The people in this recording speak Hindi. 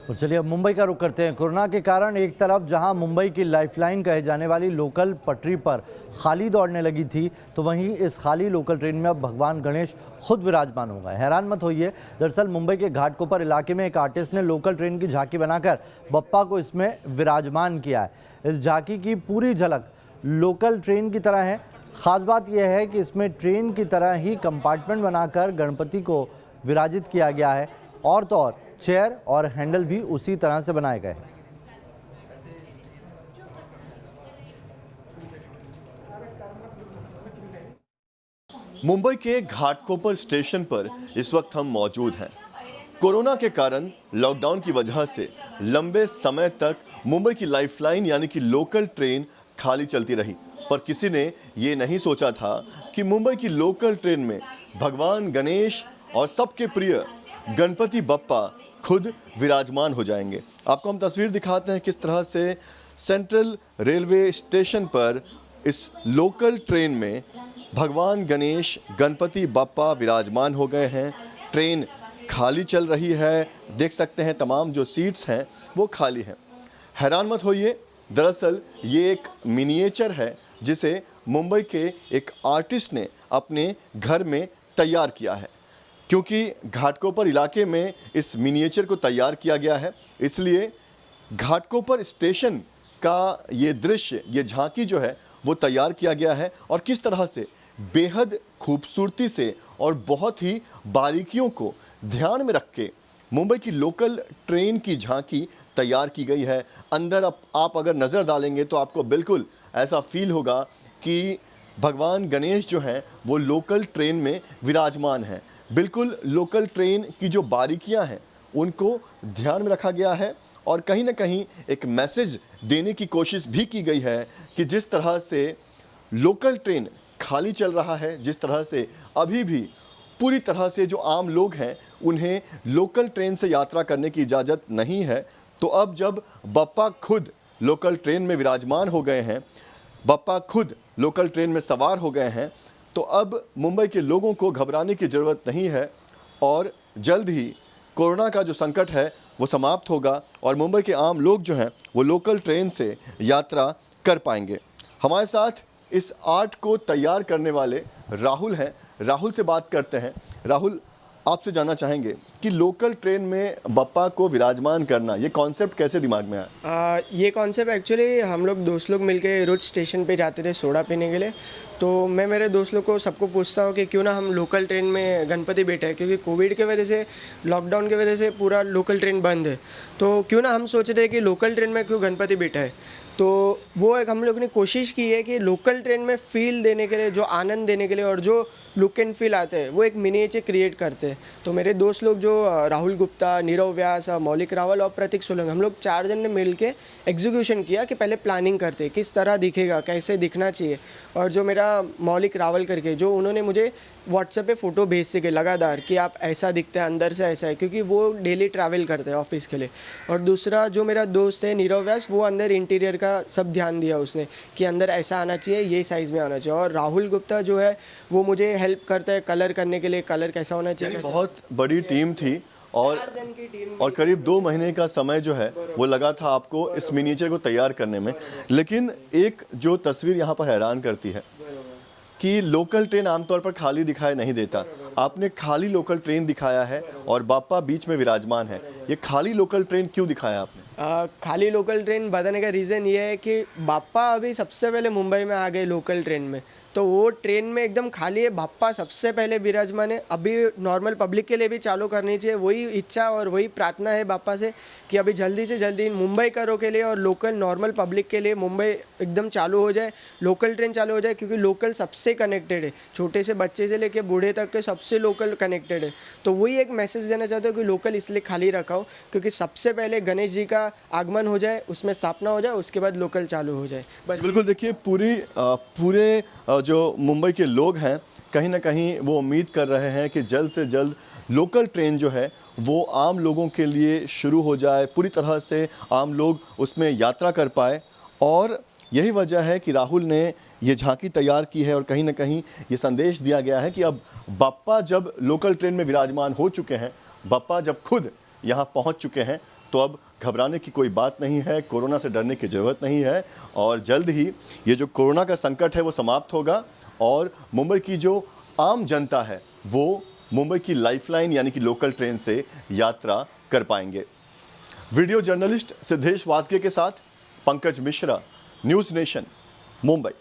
तो चलिए अब मुंबई का रुख करते हैं। कोरोना के कारण एक तरफ जहां मुंबई की लाइफलाइन कहे जाने वाली लोकल पटरी पर खाली दौड़ने लगी थी, तो वहीं इस खाली लोकल ट्रेन में अब भगवान गणेश खुद विराजमान हो गए। हैरान मत होइए, दरअसल मुंबई के घाटकोपर इलाके में एक आर्टिस्ट ने लोकल ट्रेन की झांकी बनाकर बप्पा को इसमें विराजमान किया है। इस झांकी की पूरी झलक लोकल ट्रेन की तरह है। खास बात यह है कि इसमें ट्रेन की तरह ही कंपार्टमेंट बनाकर गणपति को विराजित किया गया है और तो और चेयर और हैंडल भी उसी तरह से बनाए गए हैं। मुंबई के घाटकोपर स्टेशन पर इस वक्त हम मौजूद हैं। कोरोना के कारण लॉकडाउन की वजह से लंबे समय तक मुंबई की लाइफलाइन यानी कि लोकल ट्रेन खाली चलती रही, पर किसी ने ये नहीं सोचा था कि मुंबई की लोकल ट्रेन में भगवान गणेश और सबके प्रिय गणपति बप्पा खुद विराजमान हो जाएंगे। आपको हम तस्वीर दिखाते हैं किस तरह से सेंट्रल रेलवे स्टेशन पर इस लोकल ट्रेन में भगवान गणेश गणपति बप्पा विराजमान हो गए हैं। ट्रेन खाली चल रही है, देख सकते हैं तमाम जो सीट्स हैं वो खाली हैं। हैरान मत होइए, दरअसल ये एक मिनिएचर है जिसे मुंबई के एक आर्टिस्ट ने अपने घर में तैयार किया है। क्योंकि घाटकोपर इलाके में इस मिनिएचर को तैयार किया गया है, इसलिए घाटकोपर स्टेशन का ये दृश्य, ये झांकी जो है वो तैयार किया गया है और किस तरह से बेहद खूबसूरती से और बहुत ही बारीकियों को ध्यान में रख के मुंबई की लोकल ट्रेन की झांकी तैयार की गई है। अंदर आप अगर नज़र डालेंगे तो आपको बिल्कुल ऐसा फील होगा कि भगवान गणेश जो हैं वो लोकल ट्रेन में विराजमान हैं। बिल्कुल लोकल ट्रेन की जो बारीकियां हैं उनको ध्यान में रखा गया है और कहीं ना कहीं एक मैसेज देने की कोशिश भी की गई है कि जिस तरह से लोकल ट्रेन खाली चल रहा है, जिस तरह से अभी भी पूरी तरह से जो आम लोग हैं उन्हें लोकल ट्रेन से यात्रा करने की इजाज़त नहीं है, तो अब जब बप्पा खुद लोकल ट्रेन में विराजमान हो गए हैं, बप्पा खुद लोकल ट्रेन में सवार हो गए हैं, तो अब मुंबई के लोगों को घबराने की ज़रूरत नहीं है और जल्द ही कोरोना का जो संकट है वो समाप्त होगा और मुंबई के आम लोग जो हैं वो लोकल ट्रेन से यात्रा कर पाएंगे। हमारे साथ इस आर्ट को तैयार करने वाले राहुल हैं, राहुल से बात करते हैं। राहुल, आपसे जानना चाहेंगे कि लोकल ट्रेन में बप्पा को विराजमान करना, ये कॉन्सेप्ट कैसे दिमाग में आया? ये कॉन्सेप्ट एक्चुअली हम लोग दोस्त लोग मिलके रोज स्टेशन पे जाते थे सोडा पीने के लिए, तो मैं मेरे दोस्त लोग को सबको पूछता हूँ कि क्यों ना हम लोकल ट्रेन में गणपति बैठे हैं, क्योंकि कोविड के वजह से, लॉकडाउन की वजह से पूरा लोकल ट्रेन बंद है, तो क्यों ना हम सोच रहे हैं कि लोकल ट्रेन में क्यों गणपति बैठा है। तो वो एक हम लोग ने कोशिश की है कि लोकल ट्रेन में फील देने के लिए, जो आनंद देने के लिए और जो लुक एंड फील आते हैं वो एक मिनिएचर क्रिएट करते हैं। तो मेरे दोस्त लोग जो राहुल गुप्ता, नीरव व्यास, मौलिक रावल और प्रतीक सोलंकी, हम लोग 4 जन ने मिल के एग्जीक्यूशन किया कि पहले प्लानिंग करते किस तरह दिखेगा, कैसे दिखना चाहिए। और जो मेरा मौलिक रावल करके, जो उन्होंने मुझे व्हाट्सएप पे फ़ोटो भेज सके लगातार कि आप ऐसा दिखते हैं, अंदर से ऐसा है, क्योंकि वो डेली ट्रैवल करते हैं ऑफिस के लिए। और दूसरा जो मेरा दोस्त है नीरव व्यास, वो अंदर इंटीरियर का सब ध्यान दिया उसने कि अंदर ऐसा आना चाहिए, ये साइज़ में आना चाहिए। और राहुल गुप्ता जो है वो मुझे हेल्प करता है कलर करने के लिए, कलर कैसा होना चाहिए। बहुत बड़ी टीम थी और करीब 2 महीने का समय जो है वो लगा था आपको इस मिनिएचर को तैयार करने में। लेकिन एक जो तस्वीर यहाँ पर हैरान करती है कि लोकल ट्रेन आमतौर पर खाली दिखाई नहीं देता, आपने खाली लोकल ट्रेन दिखाया है और बप्पा बीच में विराजमान है। ये खाली लोकल ट्रेन क्यों दिखाया आपने? खाली लोकल ट्रेन बताने का रीज़न ये है कि बप्पा अभी सबसे पहले मुंबई में आ गए लोकल ट्रेन में, तो वो ट्रेन में एकदम खाली है, बप्पा सबसे पहले विराजमान है। अभी नॉर्मल पब्लिक के लिए भी चालू करनी चाहिए, वही इच्छा और वही प्रार्थना है बप्पा से कि अभी जल्दी से जल्दी मुंबई करो के लिए और लोकल नॉर्मल पब्लिक के लिए मुंबई एकदम चालू हो जाए, लोकल ट्रेन चालू हो जाए, क्योंकि लोकल सबसे कनेक्टेड है, छोटे से बच्चे से लेके बूढ़े तक के सबसे लोकल कनेक्टेड है। तो वही एक मैसेज देना चाहते हो कि लोकल इसलिए खाली रखा हो क्योंकि सबसे पहले गणेश जी का आगमन हो जाए, उसमें स्थापना हो जाए, उसके बाद लोकल चालू हो जाए। बस बिल्कुल, देखिए पूरे जो मुंबई के लोग हैं कहीं ना कहीं वो उम्मीद कर रहे हैं कि जल्द से जल्द लोकल ट्रेन जो है वो आम लोगों के लिए शुरू हो जाए, पूरी तरह से आम लोग उसमें यात्रा कर पाए। और यही वजह है कि राहुल ने ये झांकी तैयार की है और कहीं ना कहीं ये संदेश दिया गया है कि अब बप्पा जब लोकल ट्रेन में विराजमान हो चुके हैं, बप्पा जब खुद यहाँ पहुँच चुके हैं, तो अब घबराने की कोई बात नहीं है, कोरोना से डरने की ज़रूरत नहीं है और जल्द ही ये जो कोरोना का संकट है वो समाप्त होगा और मुंबई की जो आम जनता है वो मुंबई की लाइफलाइन यानी कि लोकल ट्रेन से यात्रा कर पाएंगे। वीडियो जर्नलिस्ट सिद्धेश वासगे के साथ पंकज मिश्रा, न्यूज़ नेशन, मुंबई।